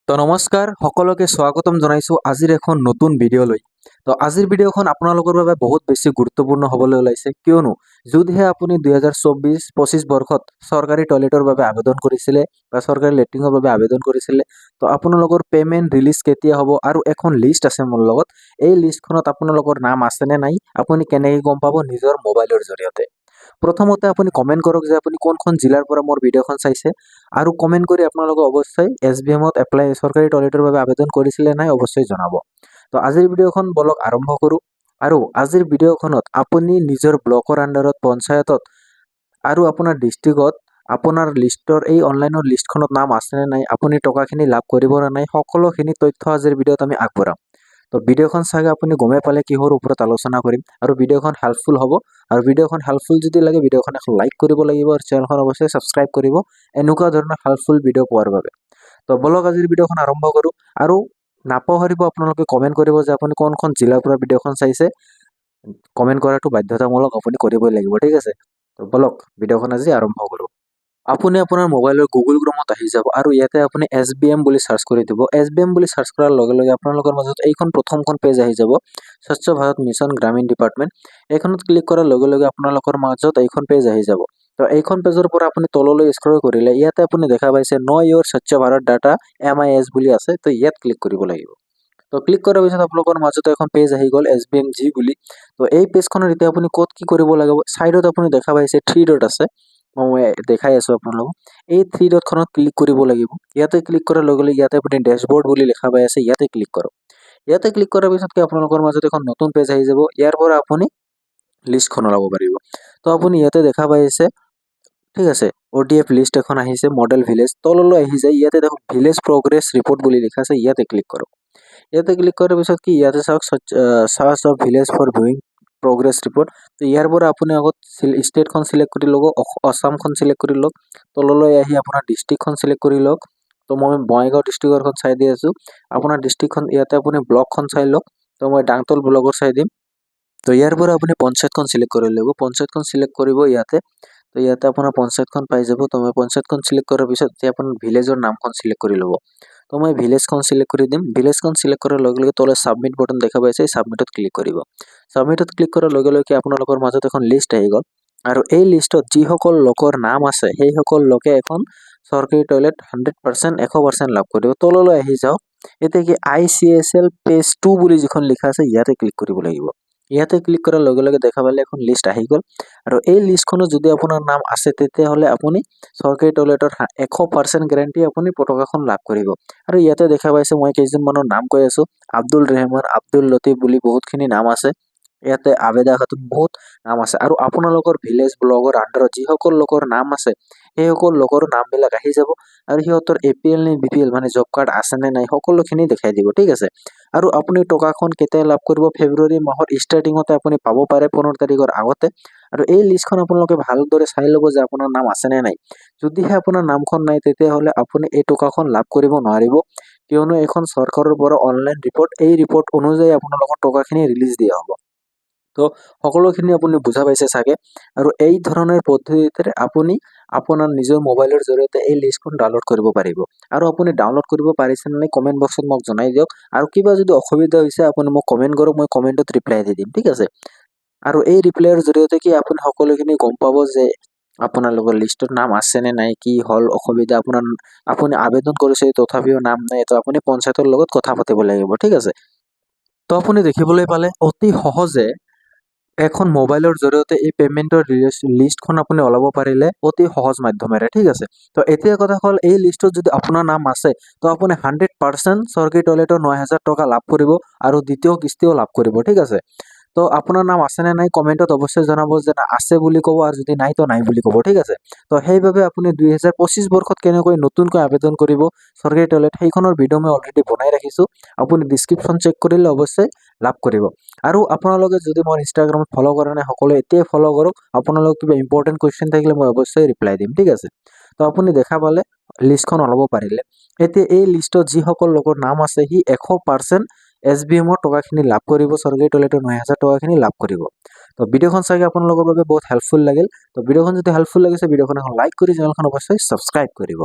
তো নমস্কাৰ সকলোকে স্বাগতম জনাইছোঁ আজিৰ এখন নতুন ভিডিঅ'লৈ। তো আজিৰ ভিডিঅ'খন আপোনালোকৰ বাবে বহুত বেছি গুৰুত্বপূৰ্ণ হ'বলৈ ওলাইছে, কিয়নো যদিহে আপুনি 2024-25 বৰ্ষত চৰকাৰী টয়লেটৰ বাবে আবেদন কৰিছিলে বা চৰকাৰী লেট্ৰিনৰ বাবে আবেদন কৰিছিলে, তো আপোনালোকৰ পে'মেণ্ট ৰিলিজ কেতিয়া হ'ব আৰু এখন লিষ্ট আছে মোৰ লগত। এই লিষ্টখনত আপোনালোকৰ নাম আছেনে নাই আপুনি কেনেকৈ গম পাব নিজৰ মোবাইলৰ জৰিয়তে। প্ৰথমতে আপুনি কমেণ্ট কৰক যে আপুনি কোনখন জিলাৰ পৰা মোৰ ভিডিঅ'খন চাইছে আৰু কমেণ্ট কৰি আপোনালোকে অৱশ্যই SBMত এপ্লাই চৰকাৰী টয়লেটৰ বাবে আবেদন কৰিছিলে নাই অৱশ্যই জনাব। তো আজিৰ ভিডিঅ'খন বলক আৰম্ভ কৰোঁ। আৰু আজিৰ ভিডিঅ'খনত আপুনি নিজৰ ব্লকৰ আণ্ডাৰত পঞ্চায়তত আৰু আপোনাৰ ডিষ্ট্ৰিক্টত আপোনাৰ লিষ্টৰ এই অনলাইনৰ লিষ্টখনত নাম আছেনে নাই, আপুনি টকাখিনি লাভ কৰিব নে নাই, সকলোখিনি তথ্য আজিৰ ভিডিঅ'ত আমি আগবঢ়াম। তো ভিডিঅ'খন চাগে আপুনি গমে পালে কিহৰ ওপৰত আলোচনা কৰিম আৰু ভিডিঅ'খন হেল্পফুল হ'ব। আৰু ভিডিঅ'খন হেল্পফুল যদি লাগে ভিডিঅ'খন এখন লাইক কৰিব লাগিব আৰু চেনেলখন অৱশ্যই ছাবস্ক্ৰাইব কৰিব এনেকুৱা ধৰণৰ হেল্পফুল ভিডিঅ' পোৱাৰ বাবে। তো বলক আজিৰ ভিডিঅ'খন আৰম্ভ কৰোঁ। আৰু নাপাহৰিব আপোনালোকে কমেণ্ট কৰিব যে আপুনি কোনখন জিলাৰ পৰা ভিডিঅ'খন চাইছে। কমেণ্ট কৰাটো বাধ্যতামূলক, আপুনি কৰিবই লাগিব, ঠিক আছে। তো বলক ভিডিঅ'খন আজি আৰম্ভ কৰোঁ। আপুনি আপোনাৰ মোবাইলৰ গুগল ক্ৰমত আহি যাব আৰু ইয়াতে আপুনি SBM বুলি চাৰ্চ কৰি দিব। SBM বুলি চাৰ্চ কৰাৰ লগে লগে আপোনালোকৰ মাজত এইখন প্ৰথমখন পেজ আহি যাব, স্বচ্ছ ভাৰত মিছন গ্ৰামীণ ডিপাৰ্টমেণ্ট। এইখনত ক্লিক কৰাৰ লগে লগে আপোনালোকৰ মাজত এইখন পেজ আহি যাব। তো এইখন পেজৰ পৰা আপুনি তললৈ স্ক্ৰল কৰিলে ইয়াতে আপুনি দেখা পাইছে ন ইয়ৰ স্বচ্ছ ভাৰত ডাটা MIS বুলি আছে। তো ইয়াত ক্লিক কৰিব লাগিব। তো ক্লিক কৰাৰ পিছত আপোনালোকৰ মাজতে এখন পেজ আহি গ'ল SBM G বুলি। তো এই পেজখনত এতিয়া আপুনি ক'ত কি কৰিব লাগিব, ছাইডত আপুনি দেখা পাইছে 3 ডট আছে, মই দেখাই আছোঁ আপোনালোকক। এই 3 ডটখনত ক্লিক কৰিব লাগিব। ইয়াতে ক্লিক কৰাৰ লগে লগে ইয়াতে আপুনি ডেছবৰ্ড বুলি লিখা পাই আছে, ইয়াতে ক্লিক কৰক। ইয়াতে ক্লিক কৰাৰ পিছত কি আপোনালোকৰ মাজত এখন নতুন পেজ আহি যাব। ইয়াৰ পৰা আপুনি লিষ্টখন ওলাব পাৰিব। তো আপুনি ইয়াতে দেখা পাইছে, ঠিক আছে, ODF লিষ্ট এখন আহিছে, মডেল ভিলেজ। তললৈ আহি যায়, ইয়াতে দেখক ভিলেজ প্ৰগ্ৰেছ ৰিপৰ্ট বুলি লিখা আছে, ইয়াতে ক্লিক কৰক। ইয়াতে ক্লিক কৰাৰ পিছত কি ইয়াতে চাওক charge of village for viewing progress report. তো ইয়াৰ পৰা আপুনি আগত ষ্টেটখন চিলেক্ট কৰি ল'ব, অসমখন চিলেক্ট কৰি লওক। তললৈ আহি আপোনাৰ ডিষ্ট্ৰিক্টখন চিলেক্ট কৰি লওক। তো মই বঙাইগাঁও ডিষ্ট্ৰিক্টৰখন চাই দি আছোঁ। আপোনাৰ ডিষ্ট্ৰিক্টখন ইয়াতে আপুনি ব্লকখন চাই লওক। তো মই ডাংতল ব্লকৰ চাই দিম। তো ইয়াৰ পৰা আপুনি পঞ্চায়তখন চিলেক্ট কৰি ল'ব। পঞ্চায়তখন চিলেক্ট কৰিব ইয়াতে। তো ইয়াতে আপোনাৰ পঞ্চায়তখন পাই যাব। তো মই পঞ্চায়তখন চিলেক্ট কৰাৰ পিছত এতিয়া আপোনাৰ ভিলেজৰ নামখন চিলেক্ট কৰি ল'ব। তো মই ভিলেজখন চিলেক্ট কৰি দিম। ভিলেজখন চিলেক্ট কৰাৰ লগে লগে তলত ছাবমিট বটন দেখা পাইছে, ছাবমিটত ক্লিক কৰিব। ছাবমিটত ক্লিক কৰাৰ লগে লগে আপোনালোকৰ মাজত এখন লিষ্ট আহি গ'ল। আৰু এই লিষ্টত যিসকল লোকৰ নাম আছে সেইসকল লোকে এখন চৰকাৰী টয়লেট 100% 100% লাভ কৰিব। তললৈ আহি যাওক। এতিয়া কি ICSL পেজ 2 বুলি যিখন লিখা আছে ইয়াতে ক্লিক কৰিব লাগিব। ইয়াতে ক্লিক কৰাৰ লগে লগে দেখা পালে এখন লিষ্ট আহি গ'ল। আৰু এই লিষ্টখনত যদি আপোনাৰ নাম আছে তেতিয়াহ'লে আপুনি চৰকাৰী টয়লেটৰ 100% গেৰাণ্টি আপুনি পটকাখন লাভ কৰিব। আৰু ইয়াতে দেখা পাইছে মই কেইজনমানৰ নাম কৈ আছোঁ, আব্দুল ৰেহমান, আব্দুল লতিফ বুলি বহুতখিনি নাম আছে। ইয়াতে আবেদা খাতুন বহুত নাম আছে। আৰু আপোনালোকৰ ভিলেজ ব্লগৰ আণ্ডাৰত যিসকল লোকৰ নাম আছে সেইসকল লোকৰ নামবিলাক আহি যাব। আৰু সিহঁতৰ APL নে BPL মানে জব কাৰ্ড আছে নে নাই সকলোখিনি দেখাই দিব, ঠিক আছে। আৰু আপুনি টকাখন কেতিয়া লাভ কৰিব, ফেব্ৰুৱাৰী মাহৰ ষ্টাৰ্টিঙতে আপুনি পাব পাৰে 15 তাৰিখৰ আগতে। আৰু এই লিষ্টখন আপোনালোকে ভালদৰে চাই ল'ব যে আপোনাৰ নাম আছে নে নাই। যদিহে আপোনাৰ নামখন নাই তেতিয়াহ'লে আপুনি এই টকাখন লাভ কৰিব নোৱাৰিব, কিয়নো এইখন চৰকাৰৰ পৰা অনলাইন ৰিপৰ্ট, এই ৰিপৰ্ট অনুযায়ী আপোনালোকৰ টকাখিনি ৰিলিজ দিয়া হ'ব। তো সকলোখিনি আপুনি বুজা পাইছে চাগে। আৰু এই ধৰণৰ পদ্ধতিৰে আপুনি আপোনাৰ নিজৰ মোবাইলৰ জৰিয়তে এই লিষ্টখন ডাউনলোড কৰিব পাৰিব। আৰু আপুনি ডাউনলোড কৰিব পাৰিছে নে নাই কমেণ্ট বক্সত মোক জনাই দিয়ক। আৰু কিবা যদি অসুবিধা হৈছে আপুনি মোক কমেণ্ট কৰক, মই কমেণ্টত ৰিপ্লাই দি দিম, ঠিক আছে। আৰু এই ৰিপ্লাইৰ জৰিয়তে কি আপুনি সকলোখিনি গম পাব যে আপোনালোকৰ লিষ্টত নাম আছে নে নাই, কি হ'ল অসুবিধা, আপুনি আবেদন কৰিছে তথাপিও নাম নাই, তো আপুনি পঞ্চায়তৰ লগত কথা পাতিব লাগিব, ঠিক আছে। তো আপুনি দেখিবলৈ পালে অতি সহজে এখন মোবাইলৰ জৰিয়তে এই পে'মেণ্টৰ লিষ্টখন আপুনি ওলাব পাৰিলে অতি সহজ মাধ্যমেৰে, ঠিক আছে। তো এতিয়া কথা হ'ল এই লিষ্টত যদি আপোনাৰ নাম আছে তো আপুনি 100% চৰকাৰী টয়লেটৰ 9,000 টকা লাভ কৰিব আৰু দ্বিতীয় কিস্তিও লাভ কৰিব, ঠিক আছে। তো আপোনাৰ নাম আছে নে নাই কমেণ্টত অৱশ্যই জনাব, যে আছে বুলি ক'ব আৰু যদি নাই তো নাই বুলি ক'ব, ঠিক আছে। তো সেইবাবে আপুনি 2025 বৰ্ষত কেনেকৈ নতুনকৈ আবেদন কৰিব চৰকাৰী টয়লেট সেইখনৰ ভিডিঅ' মই অলৰেডি বনাই ৰাখিছোঁ। আপুনি ডিছক্ৰিপশ্যন চেক কৰিলে অৱশ্যই লাভ কৰিব। আৰু আপোনালোকে যদি মোৰ ইনষ্টাগ্ৰামত ফ'ল' কৰা নাই সকলোৱে এতিয়াই ফ'ল' কৰক। আপোনালোকক কিবা ইম্পৰ্টেণ্ট কুৱেশ্যন থাকিলে মই অৱশ্যই ৰিপ্লাই দিম, ঠিক আছে। তো আপুনি দেখা পালে লিষ্টখন ওলাব পাৰিলে। এতিয়া এই লিষ্টত যিসকল লোকৰ নাম আছে সি 100% SBMৰ টকাখিনি লাভ কৰিব, চৰকাৰী টয়লেটৰ 9,000 টকাখিনি লাভ কৰিব। তো ভিডিঅ'খন চাগে আপোনালোকৰ বাবে বহুত হেল্পফুল লাগিল। তো ভিডিঅ'খন যদি হেল্পফুল লাগিছে ভিডিঅ'খন এখন লাইক কৰি চেনেলখন অৱশ্যই ছাবস্ক্ৰাইব কৰিব।